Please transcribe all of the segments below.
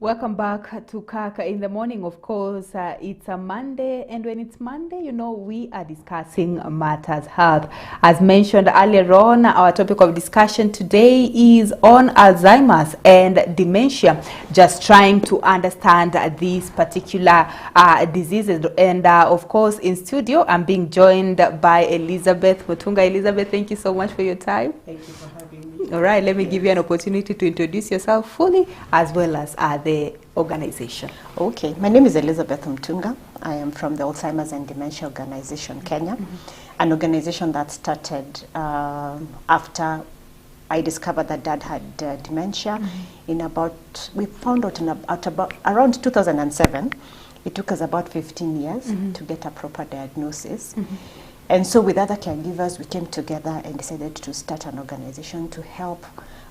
Welcome back to Kaka in the morning. Of course, it's a Monday, and when it's Monday, you know, we are discussing matters health. As mentioned earlier on, our topic of discussion today is on Alzheimer's and dementia, just trying to understand these particular diseases. And of course, in studio, I'm being joined by Elizabeth Mutunga. Elizabeth, thank you so much for your time. Thank you for having me. All right, let me give you an opportunity to introduce yourself fully, as well as the organization. Okay, my name is Elizabeth Mutunga. I am from the Alzheimer's and Dementia Organization, Kenya, an organization that started after I discovered that Dad had dementia. We found out at around 2007. It took us about 15 years to get a proper diagnosis. And so with other caregivers, we came together and decided to start an organization to help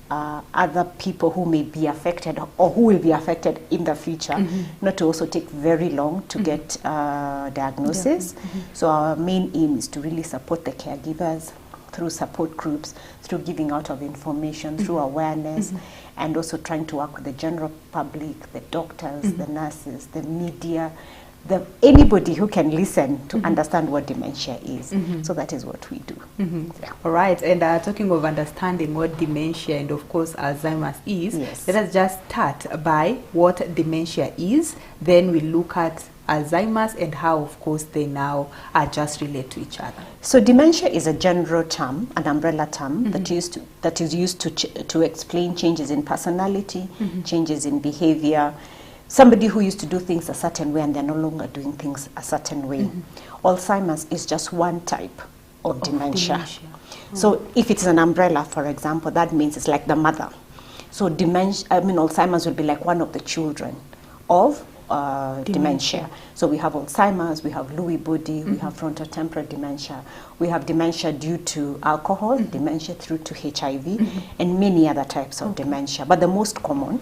other people who may be affected or who will be affected in the future, not to also take very long to get diagnosis. So our main aim is to really support the caregivers through support groups, through giving out of information, through awareness, and also trying to work with the general public, the doctors, the nurses, the media, anybody who can listen to understand what dementia is. So that is what we do. Yeah. All right, and talking of understanding what dementia and of course Alzheimer's is, let us just start by what dementia is, then we look at Alzheimer's and how of course they now just relate to each other. So dementia is a general term, an umbrella term that is used to explain changes in personality, changes in behavior. Somebody who used to do things a certain way and they're no longer doing things a certain way. Alzheimer's is just one type of dementia. So if it's an umbrella, for example, that means it's like the mother. So Alzheimer's will be like one of the children of dementia. So we have Alzheimer's, we have Lewy body, we have frontotemporal dementia, we have dementia due to alcohol, dementia through to HIV, and many other types of dementia. But the most common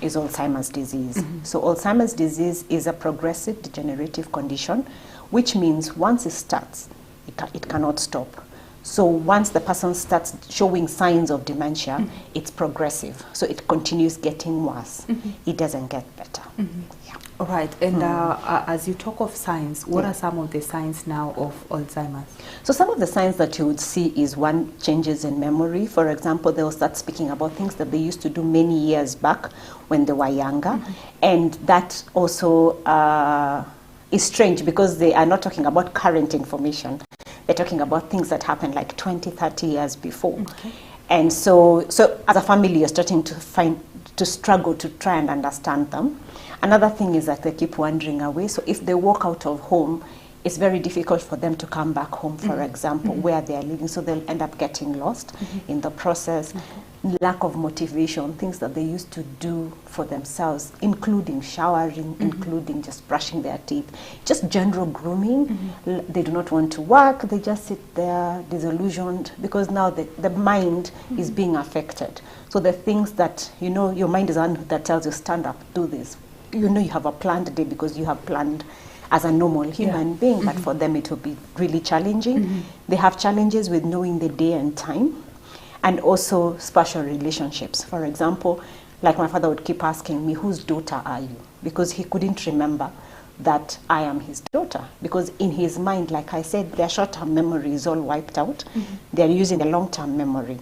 is Alzheimer's disease. So Alzheimer's disease is a progressive degenerative condition, which means once it starts, it cannot stop. So once the person starts showing signs of dementia, it's progressive. So it continues getting worse. It doesn't get better. Yeah. All right, and as you talk of signs, what are some of the signs now of Alzheimer's? So some of the signs that you would see is one, changes in memory. For example, they'll start speaking about things that they used to do many years back when they were younger. And that also is strange because they are not talking about current information. They're talking about things that happened like 20, 30 years before. And so as a family, you're starting to struggle to try and understand them. Another thing is that they keep wandering away. So if they walk out of home, it's very difficult for them to come back home, for example, where they are living. So they'll end up getting lost in the process. Lack of motivation, things that they used to do for themselves, including showering, including just brushing their teeth, just general grooming. They do not want to work. They just sit there disillusioned because now the mind is being affected. So the things that, you know, your mind is the one that tells you, stand up, do this. You know you have a planned day because you have planned as a normal human being, but for them it will be really challenging. They have challenges with knowing the day and time, and also spatial relationships. For example, like my father would keep asking me, whose daughter are you? Because he couldn't remember that I am his daughter. Because in his mind, like I said, their short-term memory is all wiped out. They're using the long-term memory.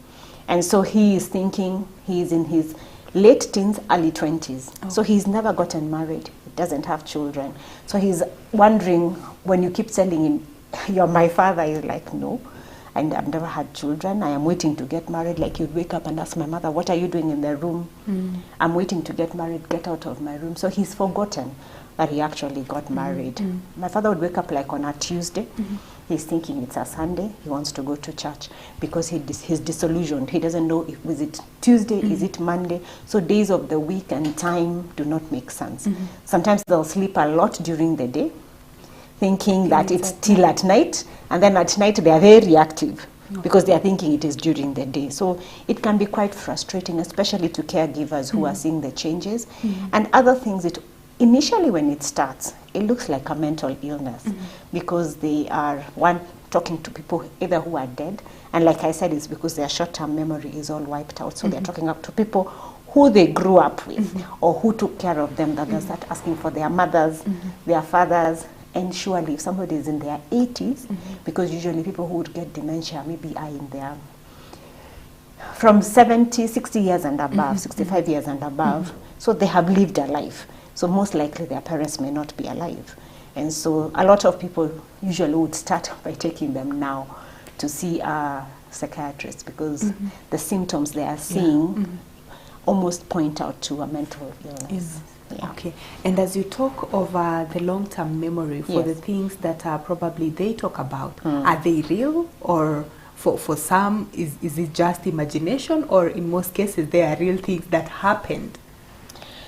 And so he is thinking he's in his late teens, early 20s. So he's never gotten married. He doesn't have children. So he's wondering, when you keep telling him, you're my father, he's like, no, and I've never had children. I am waiting to get married. Like you'd wake up and ask my mother, what are you doing in the room? I'm waiting to get married, get out of my room. So he's forgotten that he actually got married. My father would wake up like on a Tuesday. He's thinking it's a Sunday. He wants to go to church because he's disillusioned. He doesn't know if is it Tuesday, is it Monday. So days of the week and time do not make sense. Sometimes they'll sleep a lot during the day, thinking that it's still at night, and then at night they are very active because they are thinking it is during the day. So it can be quite frustrating, especially to caregivers who are seeing the changes. And other things, initially when it starts, it looks like a mental illness because they are, one, talking to people either who are dead, and like I said, it's because their short-term memory is all wiped out. So they're talking up to people who they grew up with or who took care of them, that they'll start asking for their mothers, their fathers. And surely if somebody is in their 80s, because usually people who would get dementia maybe are in their from 70, 60 years and above, 65 years and above. So they have lived a life. So most likely their parents may not be alive. And so a lot of people usually would start by taking them now to see a psychiatrist, because the symptoms they are seeing almost point out to a mental illness. Yeah. Okay. And as you talk of the long-term memory for the things that probably they talk about, are they real, or for some is it just imagination, or in most cases they are real things that happened?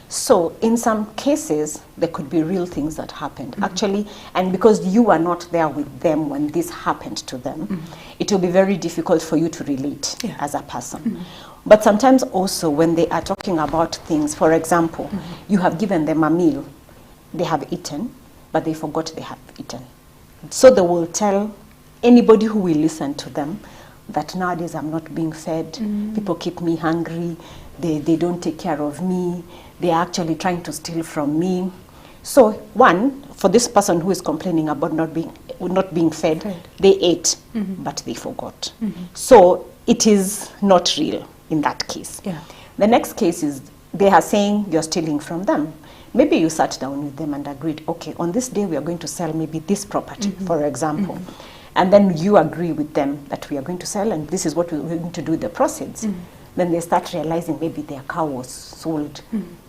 So in some cases there could be real things that happened actually, and because you are not there with them when this happened to them, it will be very difficult for you to relate as a person. But sometimes also when they are talking about things, for example, you have given them a meal, they have eaten, but they forgot they have eaten. So they will tell anybody who will listen to them that nowadays I'm not being fed, people keep me hungry, they don't take care of me, they are actually trying to steal from me. So one, for this person who is complaining about not being fed, they ate, but they forgot. So it is not real in that case. The next case is they are saying you're stealing from them. Maybe you sat down with them and agreed, okay, on this day we are going to sell maybe this property, for example. And then you agree with them that we are going to sell and this is what we're going to do with the proceeds. Then they start realizing maybe their car was sold.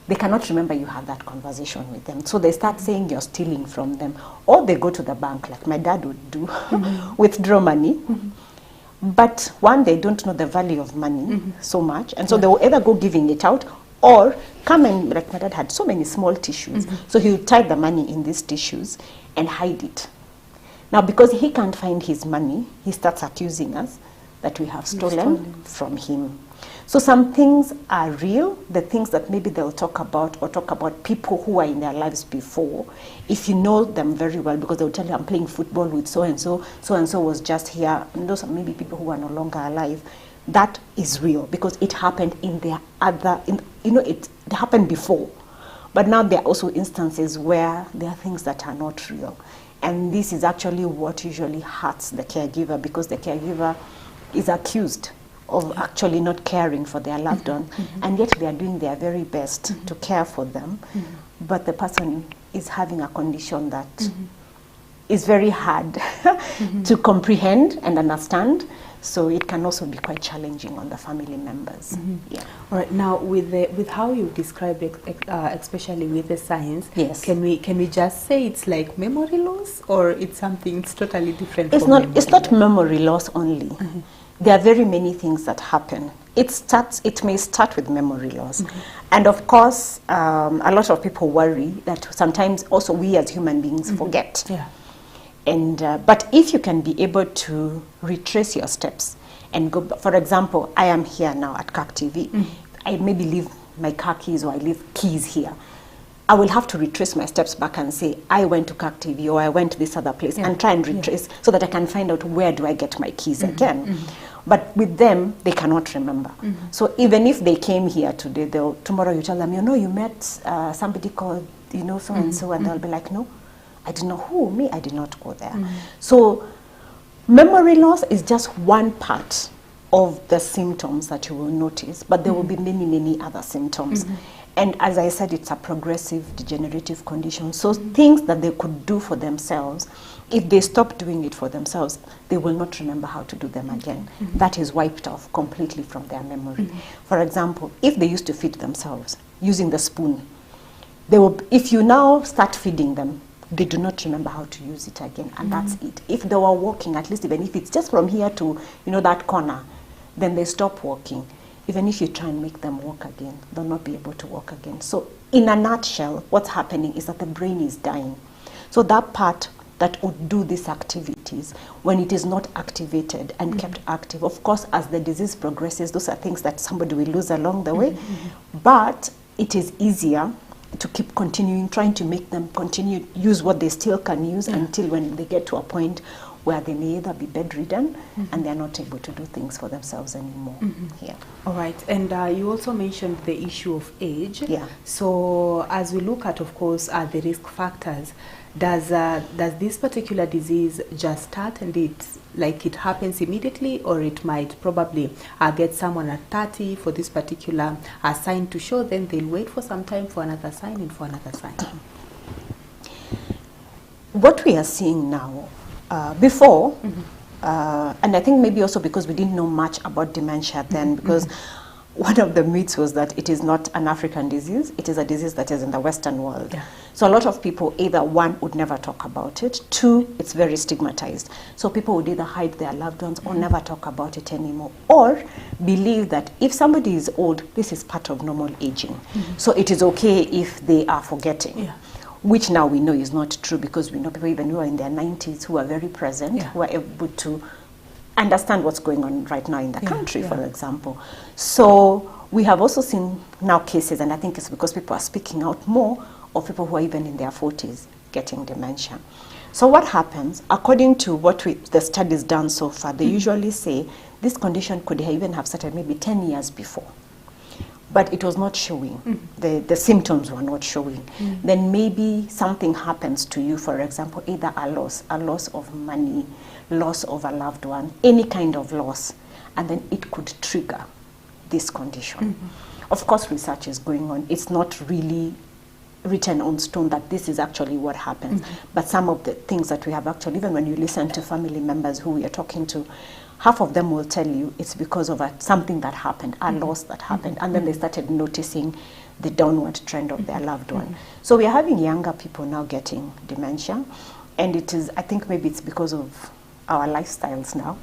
They cannot remember you had that conversation with them. So they start saying you're stealing from them. Or they go to the bank, like my dad would do, withdraw money. But one, they don't know the value of money so much. And so they will either go giving it out or come and, like my dad had so many small tissues. So he would tie the money in these tissues and hide it. Now, because he can't find his money, he starts accusing us that we have stolen from him. So some things are real, the things that maybe they'll talk about, or talk about people who are in their lives before. If you know them very well, because they'll tell you, I'm playing football with so-and-so, so-and-so was just here, and those are maybe people who are no longer alive. That is real, because it happened in their other, it happened before. But now there are also instances where there are things that are not real. And this is actually what usually hurts the caregiver, because the caregiver is accused of actually not caring for their loved one, and yet they are doing their very best to care for them, but the person is having a condition that is very hard to comprehend and understand, so it can also be quite challenging on the family members. All right, now with how you described it, especially with the signs, can we just say it's like memory loss, or it's something totally different? It's not memory loss only. There are very many things that happen. It may start with memory loss. And of course, a lot of people worry that sometimes also we as human beings forget. And but if you can be able to retrace your steps and go, for example, I am here now at CAC TV. I maybe leave my car keys, or I leave keys here. I will have to retrace my steps back and say, I went to CAC TV, or I went to this other place, and try and retrace so that I can find out where do I get my keys again. But with them, they cannot remember. So even if they came here today, tomorrow you tell them, you met somebody called, so-and-so, and they'll be like, no, I didn't know who, me, I did not go there. So memory loss is just one part of the symptoms that you will notice, but there will be many, many other symptoms. And as I said, it's a progressive degenerative condition. So things that they could do for themselves, if they stop doing it for themselves, they will not remember how to do them again. That is wiped off completely from their memory. For example, if they used to feed themselves using the spoon, if you now start feeding them, they do not remember how to use it again, and that's it. If they were walking, at least even if it's just from here to that corner, then they stop walking. Even if you try and make them walk again, they'll not be able to walk again. So in a nutshell, what's happening is that the brain is dying. So that part that would do these activities, when it is not activated and kept active, of course, as the disease progresses, those are things that somebody will lose along the way. But it is easier to keep continuing, trying to make them continue use what they still can use until when they get to a point where they may either be bedridden and they're not able to do things for themselves anymore. Yeah. All right, and you also mentioned the issue of age. Yeah. So as we look at, of course, the risk factors, does this particular disease just start and it happens immediately, or it might probably get someone at 30 for this particular sign to show, then they'll wait for some time for another sign and for another sign? What we are seeing now, before, and I think maybe also because we didn't know much about dementia then, because one of the myths was that it is not an African disease, it is a disease that is in the Western world. Yeah. So a lot of people, either one, would never talk about it, two, it's very stigmatized. So people would either hide their loved ones or never talk about it anymore, or believe that if somebody is old, this is part of normal aging. So it is okay if they are forgetting. Yeah. Which now we know is not true, because we know people even who are in their 90s who are very present, who are able to understand what's going on right now in the country, for example. So we have also seen now cases, and I think it's because people are speaking out more, of people who are even in their 40s getting dementia. So what happens, according to what the studies done so far, they usually say this condition could even have started maybe 10 years before, but it was not showing. The symptoms were not showing. Then maybe something happens to you, for example, either a loss of money, loss of a loved one, any kind of loss, and then it could trigger this condition. Of course, research is going on. It's not really written on stone that this is actually what happens, but some of the things that we have actually, even when you listen to family members who we are talking to, half of them will tell you it's because of something that happened, a loss that happened, and then they started noticing the downward trend of their loved one. So we are having younger people now getting dementia, and it is, I think maybe it's because of our lifestyles now.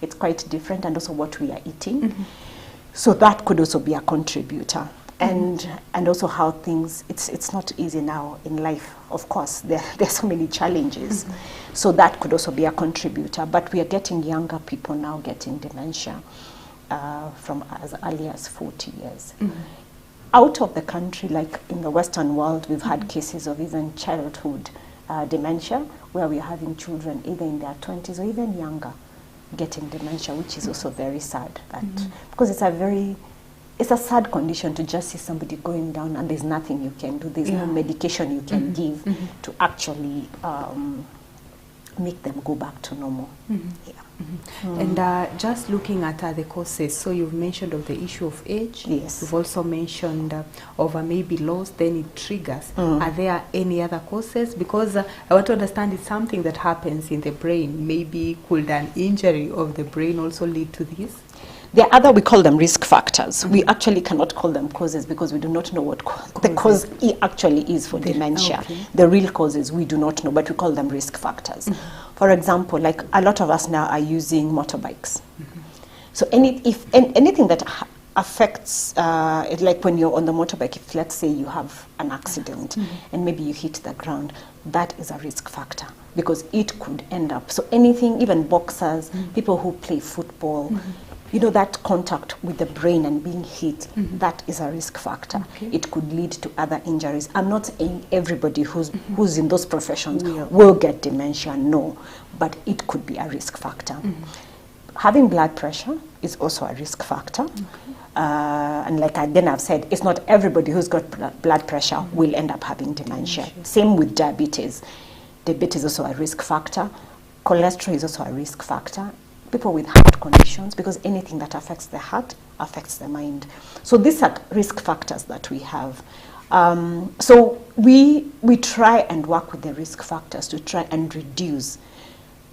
It's quite different, and also what we are eating. So that could also be a contributor. And also how things, it's not easy now in life. Of course, there's so many challenges. So that could also be a contributor. But we are getting younger people now getting dementia from as early as 40 years. Out of the country, like in the Western world, we've had cases of even childhood dementia, where we are having children either in their 20s or even younger getting dementia, which is also very sad. Because it's a sad condition to just see somebody going down and there's nothing you can do. There's no medication you can give to actually make them go back to normal. And just looking at the causes, so you've mentioned of the issue of age. Yes. You've also mentioned of maybe loss, then it triggers. Are there any other causes? Because I want to understand it's something that happens in the brain. Maybe could an injury of the brain also lead to this? There are other, we call them risk factors. We actually cannot call them causes because we do not know what the cause actually is for dementia. The real causes we do not know, but we call them risk factors. For example, like a lot of us now are using motorbikes. So anything that affects, like when you're on the motorbike, if let's say you have an accident and maybe you hit the ground, that is a risk factor because it could end up. So anything, even boxers, people who play football, you know, that contact with the brain and being hit, that is a risk factor. It could lead to other injuries. I'm not saying everybody who's in those professions will get dementia, no, but it could be a risk factor. Having blood pressure is also a risk factor. And like I've said, it's not everybody who's got blood pressure will end up having dementia. Same with diabetes. Diabetes is also a risk factor. Cholesterol is also a risk factor. People with heart conditions, because anything that affects the heart affects the mind. So these are risk factors that we have. So we try and work with the risk factors to try and reduce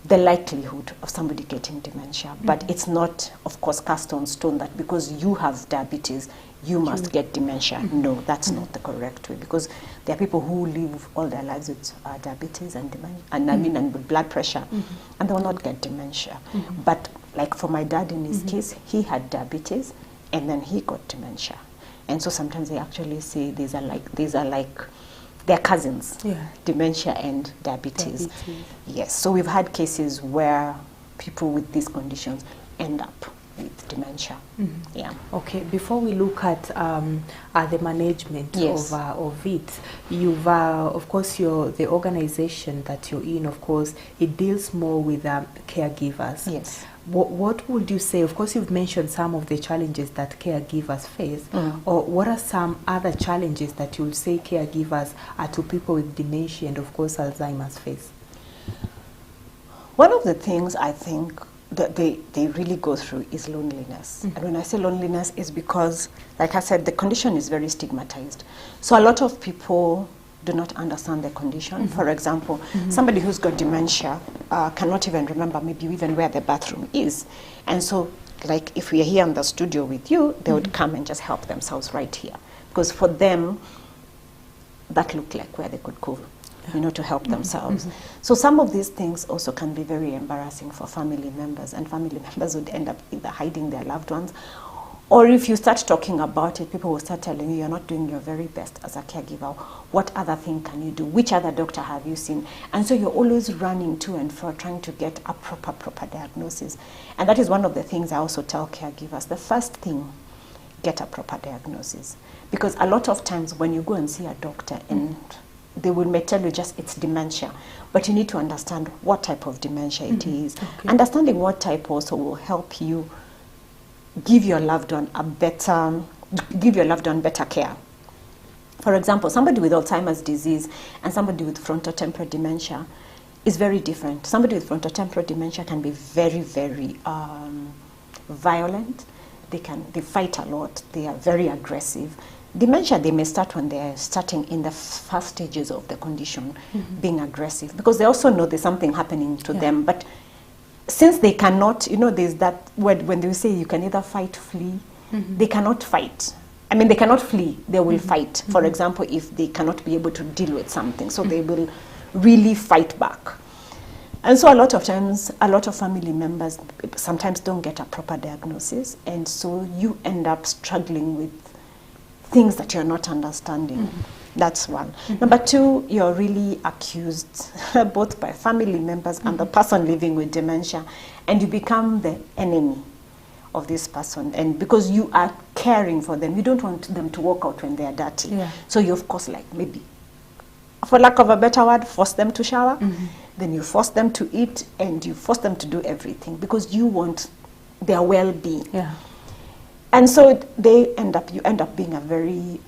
the likelihood of somebody getting dementia. But it's not, of course, cast on stone that because you have diabetes, you must get dementia. No, that's not the correct way, because there are people who live all their lives with diabetes and dementia, and with blood pressure, and they will not get dementia. But like for my dad in his case, he had diabetes and then he got dementia. And so sometimes they actually say these are like they're cousins, dementia and diabetes. Yes, so we've had cases where people with these conditions end up with dementia. Yeah. Okay, before we look at the management Yes. of it, you've of course the organization that you're in, of course, it deals more with caregivers. Yes. What would you say? Of course, you've mentioned some of the challenges that caregivers face, or what are some other challenges that you'll say caregivers to people with dementia and, of course, Alzheimer's face? One of the things I think that they really go through is loneliness. And when I say loneliness, is because, like I said, the condition is very stigmatized. So a lot of people do not understand the condition. For example, somebody who's got dementia cannot even remember maybe even where the bathroom is. And so, like if we are here in the studio with you, they would come and just help themselves right here. Because for them, that looked like where they could go, you know, to help themselves. So some of these things also can be very embarrassing for family members, and family members would end up either hiding their loved ones, or if you start talking about it, people will start telling you you're not doing your very best as a caregiver. What other thing can you do? Which other doctor have you seen? And so you're always running to and fro trying to get a proper diagnosis. And that is one of the things I also tell caregivers. The first thing, get a proper diagnosis. Because a lot of times when you go and see a doctor and they may tell you just it's dementia, but you need to understand what type of dementia it is. Okay. Understanding what type also will help you give your loved one better care. For example, somebody with Alzheimer's disease and somebody with frontotemporal dementia is very different. Somebody with frontotemporal dementia can be very, very violent. They fight a lot. They are very aggressive. Dementia, they may start when they're starting in the first stages of the condition, being aggressive, because they also know there's something happening to them. But since they cannot, you know, there's that word when they say you can either fight, flee, they cannot fight. I mean, they cannot flee, they will fight. For example, if they cannot be able to deal with something, so they will really fight back. And so a lot of times, a lot of family members sometimes don't get a proper diagnosis, and so you end up struggling with things that you're not understanding. That's one. Number two, you're really accused both by family members and the person living with dementia, and you become the enemy of this person. And because you are caring for them, you don't want them to walk out when they're dirty. Yeah. So you, of course, like maybe, for lack of a better word, force them to shower. Then you force them to eat, and you force them to do everything because you want their well-being. Yeah. And so you end up being a very,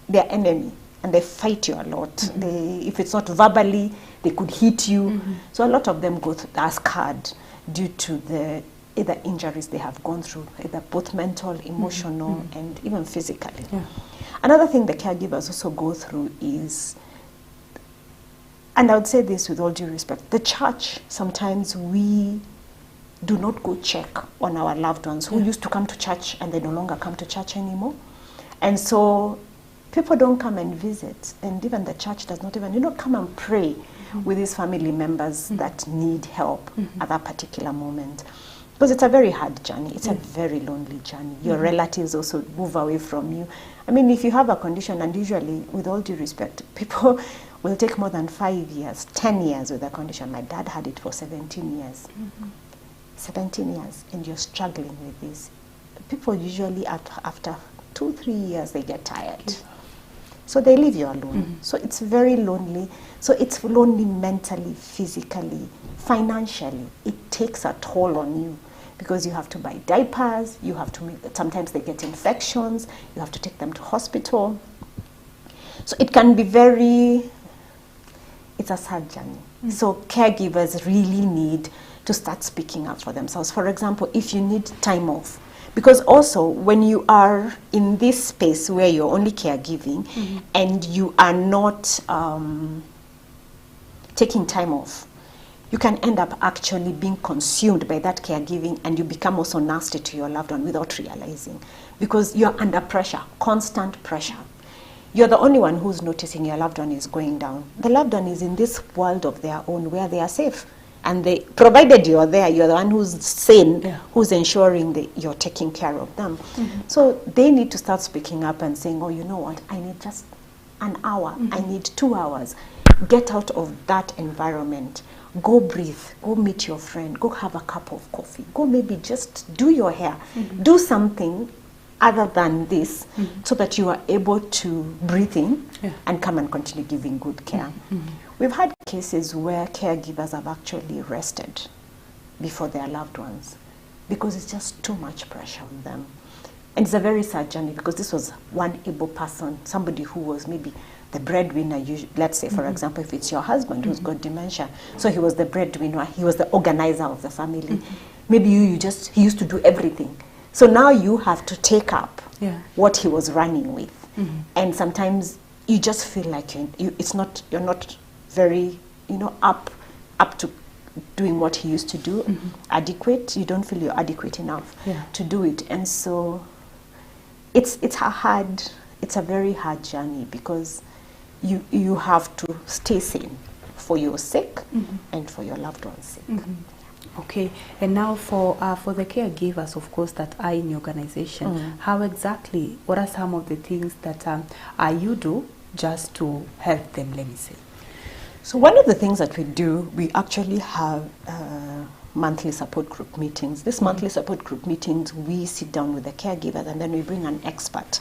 their enemy, and they fight you a lot. If it's not verbally, they could hit you. So a lot of them are scarred due to the either injuries they have gone through, either both mental, emotional, and even physically. Yeah. Another thing the caregivers also go through is, and I would say this with all due respect, the church, sometimes we do not go check on our loved ones who used to come to church and they no longer come to church anymore. And so people don't come and visit, and even the church does not even, come and pray with these family members that need help at that particular moment. Because it's a very hard journey. It's a very lonely journey. Your relatives also move away from you. I mean, if you have a condition, and usually, with all due respect, people will take more than 5 years, 10 years with a condition. My dad had it for 17 years. 17 years, and you're struggling with this. People usually, after 2-3 years, they get tired. So they leave you alone. So it's very lonely. So it's lonely mentally, physically, financially. It takes a toll on you because you have to buy diapers, you have to sometimes they get infections, you have to take them to hospital. So it can be it's a sad journey. So caregivers really need to start speaking up for themselves. For example, if you need time off, because also when you are in this space where you're only caregiving and you are not taking time off, you can end up actually being consumed by that caregiving, and you become also nasty to your loved one without realizing, because you're under pressure, constant pressure. You're the only one who's noticing your loved one is going down. The loved one is in this world of their own where they are safe. And provided you're there, you're the one who's sane, who's ensuring that you're taking care of them. So they need to start speaking up and saying, oh, you know what, I need just an hour, I need 2 hours. Get out of that environment. go breathe, go meet your friend, go have a cup of coffee, go maybe just do your hair, do something other than this, so that you are able to breathe in and come and continue giving good care. We've had cases where caregivers have actually rested before their loved ones because it's just too much pressure on them. And it's a very sad journey, because this was one able person, somebody who was maybe the breadwinner. Let's say, for example, if it's your husband who's got dementia, so he was the breadwinner, he was the organizer of the family. Maybe he used to do everything. So now you have to take up what he was running with. And sometimes you just feel like you're not very, up to doing what he used to do, adequate. You don't feel you're adequate enough to do it. And so it's a very hard journey, because you have to stay sane for your sake and for your loved one's sake. Okay, and now for the caregivers, of course, that are in your organization, what are some of the things that you do just to help them, let me say? So one of the things that we do, we actually have monthly support group meetings. These monthly support group meetings, we sit down with the caregivers and then we bring an expert.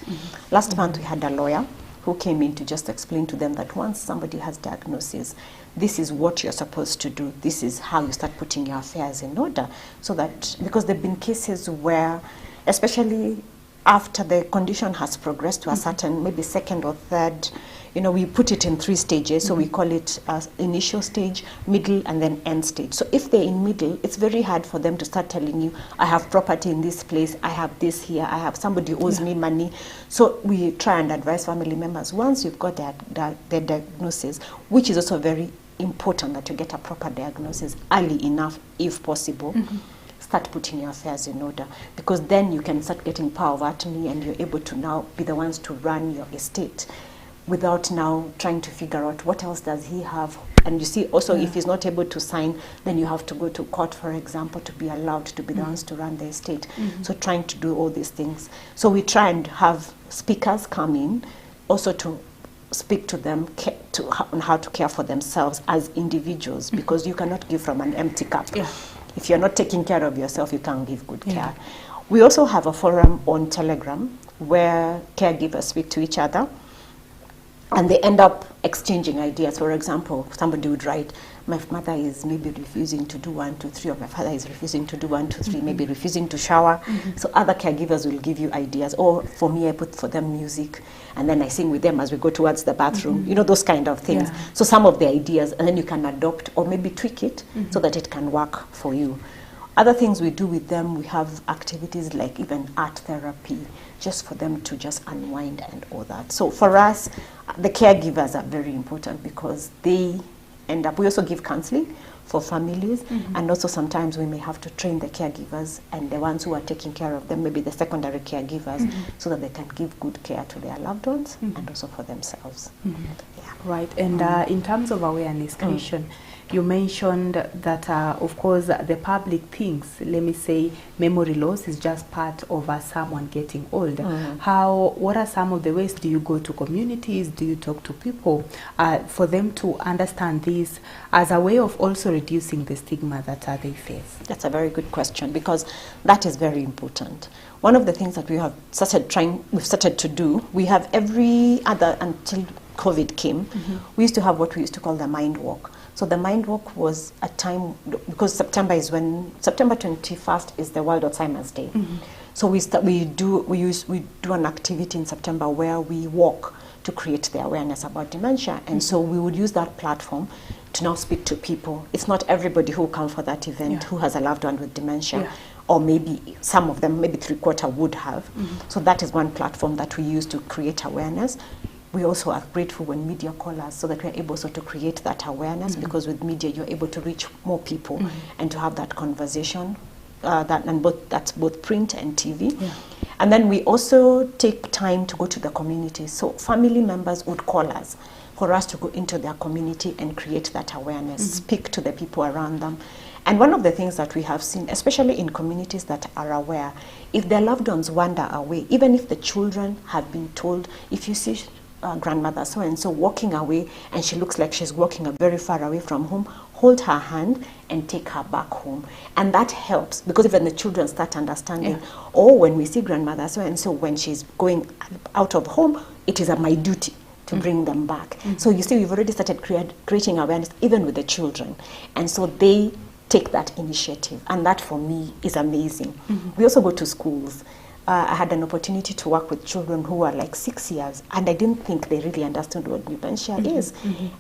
Last month we had a lawyer who came in to just explain to them that once somebody has diagnosis, this is what you're supposed to do. This is how you start putting your affairs in order. So that, because there have been cases where, especially after the condition has progressed to a certain, maybe second or third, we put it in 3 stages. So we call it initial stage, middle, and then end stage. So if they're in middle, it's very hard for them to start telling you, I have property in this place, I have this here, I have somebody who owes me money. So we try and advise family members, once you've got the diagnosis, which is also very important that you get a proper diagnosis early enough, if possible, start putting your affairs in order, because then you can start getting power of attorney and you're able to now be the ones to run your estate, without now trying to figure out what else does he have. And you see also, if he's not able to sign, then you have to go to court, for example, to be allowed to be the ones to run the estate. So trying to do all these things. So we try and have speakers come in also to speak to them on how to care for themselves as individuals, because you cannot give from an empty cup. If you're not taking care of yourself, you can't give good care. We also have a forum on Telegram where caregivers speak to each other, and they end up exchanging ideas. For example, somebody would write, my mother is maybe refusing to do 1, 2, 3, or my father is refusing to do 1, 2, 3, maybe refusing to shower. So other caregivers will give you ideas. Or for me, I put for them music, and then I sing with them as we go towards the bathroom, those kind of things. So some of the ideas, and then you can adopt or maybe tweak it so that it can work for you. Other things we do with them, we have activities like even art therapy, just for them to just unwind and all that. So for us, the caregivers are very important, because they end up, we also give counseling for families, and also sometimes we may have to train the caregivers and the ones who are taking care of them, maybe the secondary caregivers, so that they can give good care to their loved ones and also for themselves. Right, and in terms of awareness creation, you mentioned that, of course, the public thinks, let me say, memory loss is just part of someone getting old. What are some of the ways? Do you go to communities? Do you talk to people for them to understand this as a way of also reducing the stigma that they face? That's a very good question, because that is very important. One of the things that we've started to do, we have every other, until COVID came, we used to have what we used to call the mind walk. So the mind walk was a time, because September 21st is the World Alzheimer's Day. So we do an activity in September where we walk to create the awareness about dementia. And so we would use that platform to now speak to people. It's not everybody who will come for that event who has a loved one with dementia, or maybe some of them, maybe 3/4 would have. So that is one platform that we use to create awareness. We also are grateful when media call us, so that we're able to create that awareness, because with media you're able to reach more people and to have that conversation, that's both print and TV. And then we also take time to go to the community. So family members would call us for us to go into their community and create that awareness, speak to the people around them. And one of the things that we have seen, especially in communities that are aware, if their loved ones wander away, even if the children have been told, if you see grandmother so-and-so walking away and she looks like she's walking very far away from home, hold her hand and take her back home. And that helps, because even the children start understanding, when we see grandmother so and so, when she's going out of home, it is my duty to bring them back. So you see, we've already started creating awareness even with the children. And so they take that initiative. And that for me is amazing. We also go to schools. I had an opportunity to work with children who were like 6 years, and I didn't think they really understood what dementia is.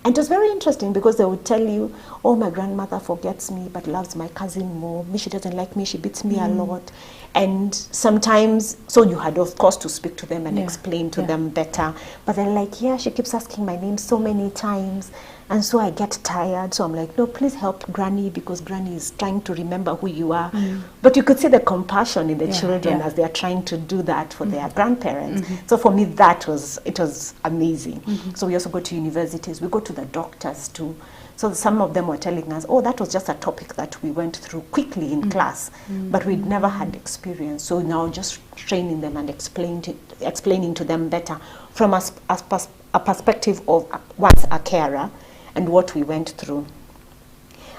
And it was very interesting, because they would tell you, oh, my grandmother forgets me but loves my cousin more. She doesn't like me, she beats me a lot. And sometimes, so you had, of course, to speak to them and explain to them better. But they're like, she keeps asking my name so many times. And so I get tired. So I'm like, no, please help Granny, because Granny is trying to remember who you are. But you could see the compassion in the children as they are trying to do that for their grandparents. So for me, it was amazing. So we also go to universities. We go to the doctors too. So some of them were telling us, oh, that was just a topic that we went through quickly in class, but we'd never had experience. So now just training them and explaining to them better from a perspective of once a carer and what we went through.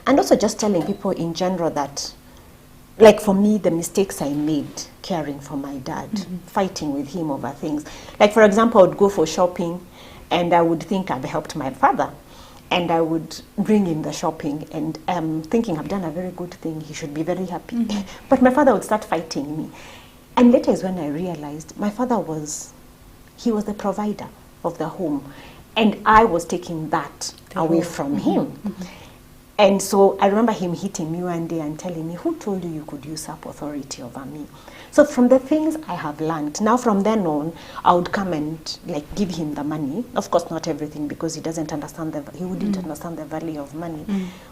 And also just telling people in general that, like for me, the mistakes I made caring for my dad, fighting with him over things. Like, for example, I would go for shopping and I would think I've helped my father. And I would bring in the shopping and thinking I've done a very good thing, he should be very happy. But my father would start fighting me. And later is when I realized my father was the provider of the home. And I was taking that away from him. And so I remember him hitting me one day and telling me, who told you you could usurp authority over me? So from the things I have learned, now from then on, I would come and like give him the money. Of course, not everything, because he doesn't understand he wouldn't understand the value of money.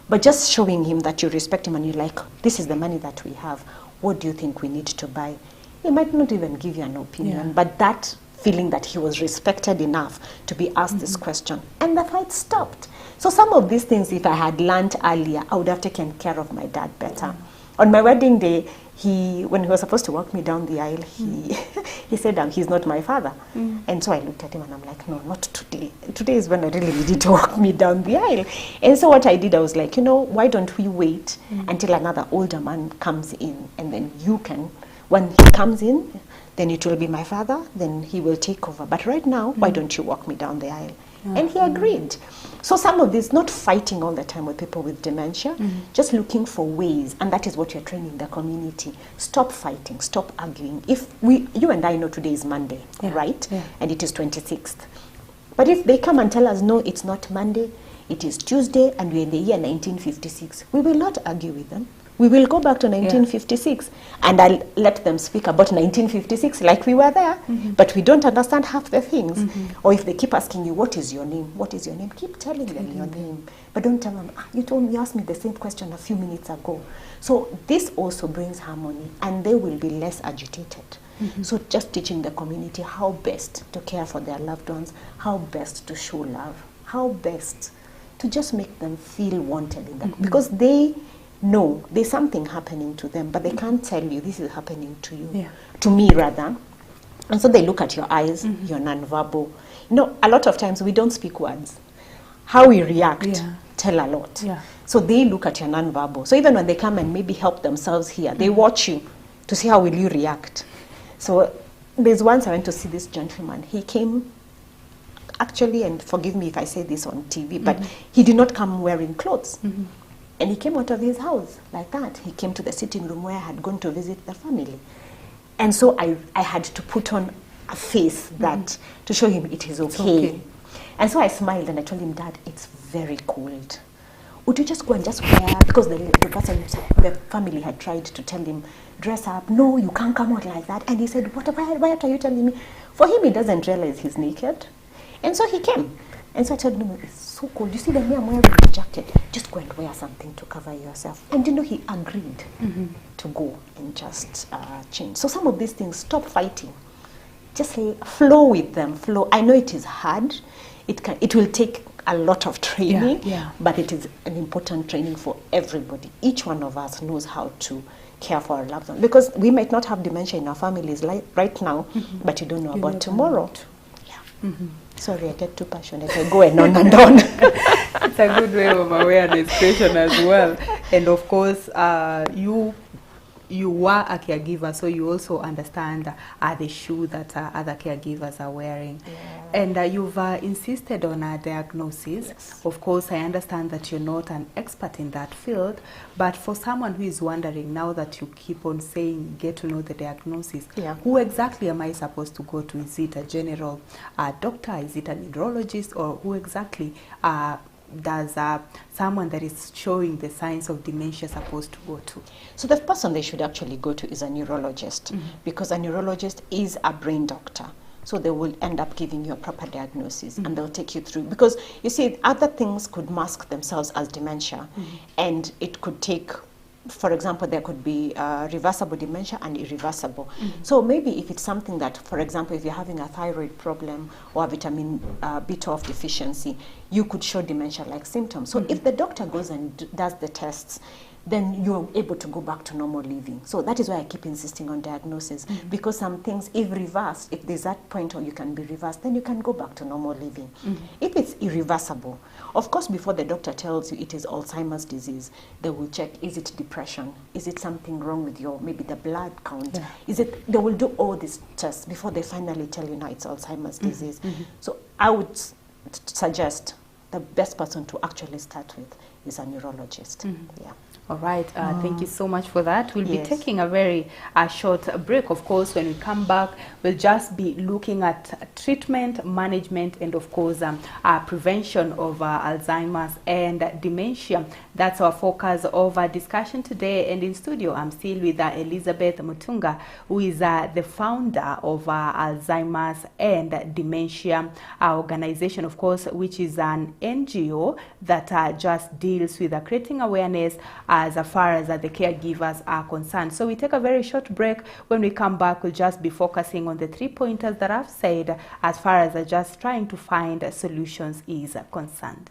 But just showing him that you respect him and you're like, this is the money that we have. What do you think we need to buy? He might not even give you an opinion, but that feeling that he was respected enough to be asked this question. And the fight stopped. So some of these things, if I had learned earlier, I would have taken care of my dad better. On my wedding day, when he was supposed to walk me down the aisle, he said, he's not my father. And so I looked at him and I'm like, no, not today. Today is when I really needed to walk me down the aisle. And so what I did, I was like, why don't we wait until another older man comes in, and then you can, when he comes in, then it will be my father, then he will take over. But right now, why don't you walk me down the aisle? And he agreed. So some of this, not fighting all the time with people with dementia, just looking for ways, and that is what you're training the community. Stop fighting, stop arguing. If you and I know today is Monday, right? And it is 26th. But if they come and tell us, no, it's not Monday, it is Tuesday, and we're in the year 1956, we will not argue with them. We will go back to 1956 and I'll let them speak about 1956 like we were there, but we don't understand half the things. Or if they keep asking you, what is your name? What is your name? Keep telling them your name. But don't tell them, you asked me the same question a few minutes ago. So this also brings harmony, and they will be less agitated. So just teaching the community how best to care for their loved ones, how best to show love, how best to just make them feel wanted in that, because they know there's something happening to them, but they can't tell you this is happening to you, to me rather. And so they look at your eyes, your nonverbal. A lot of times we don't speak words. How we react tell a lot. So they look at your nonverbal. So even when they come and maybe help themselves here, they watch you to see how will you react. So there's once I went to see this gentleman. He came, actually, and forgive me if I say this on TV, but he did not come wearing clothes. And he came out of his house like that. He came to the sitting room where I had gone to visit the family. And so I had to put on a face that to show him it is okay. And so I smiled and I told him, Dad, it's very cold. Would you just go and just wear, because the family had tried to tell him, dress up. No, you can't come out like that. And he said, why are you telling me? For him, he doesn't realize he's naked. And so he came. And so I told him, it's so cold. You see that me, I'm wearing a jacket. Just go and wear something to cover yourself. And he agreed to go and just change. So some of these things, stop fighting. Just flow with them. Flow. I know it is hard. It will take a lot of training, but it is an important training for everybody. Each one of us knows how to care for our loved ones. Because we might not have dementia in our families right now, but you don't know about tomorrow. Sorry, I get too passionate. I go and on. It's a good way of awareness creation as well. And of course, you were a caregiver, so you also understand the shoe that other caregivers are wearing. Yeah. And you've insisted on a diagnosis. Yes. Of course, I understand that you're not an expert in that field, but for someone who is wondering, now that you keep on saying, get to know the diagnosis, who exactly am I supposed to go to? Is it a general doctor? Is it a neurologist? Or who exactly does someone that is showing the signs of dementia supposed to go to? So the person they should actually go to is a neurologist, because a neurologist is a brain doctor. So they will end up giving you a proper diagnosis, and they'll take you through. Because you see, other things could mask themselves as dementia, and it could take, for example, there could be reversible dementia and irreversible. So maybe if it's something that, for example, if you're having a thyroid problem or a vitamin B12 deficiency, you could show dementia-like symptoms. So if the doctor goes and does the tests, then you're able to go back to normal living. So that is why I keep insisting on diagnosis, because some things, if reversed, if there's that point where you can be reversed, then you can go back to normal living. If it's irreversible, of course, before the doctor tells you it is Alzheimer's disease, they will check, is it depression? Is it something wrong with your, maybe the blood count? Yeah. Is it, they will do all these tests before they finally tell you, no, it's Alzheimer's disease. So I would suggest the best person to actually start with is a neurologist. Yeah. All right, thank you so much for that. We'll be taking a very short break. Of course, when we come back, we'll just be looking at treatment, management, and of course, prevention of Alzheimer's and dementia. That's our focus of our discussion today. And in studio, I'm still with Elizabeth Mutunga, who is the founder of Alzheimer's and Dementia organization, of course, which is an NGO that just deals with creating awareness as far as the caregivers are concerned. So we take a very short break. When we come back, we'll just be focusing on the 3 pointers that I've said as far as just trying to find solutions is concerned.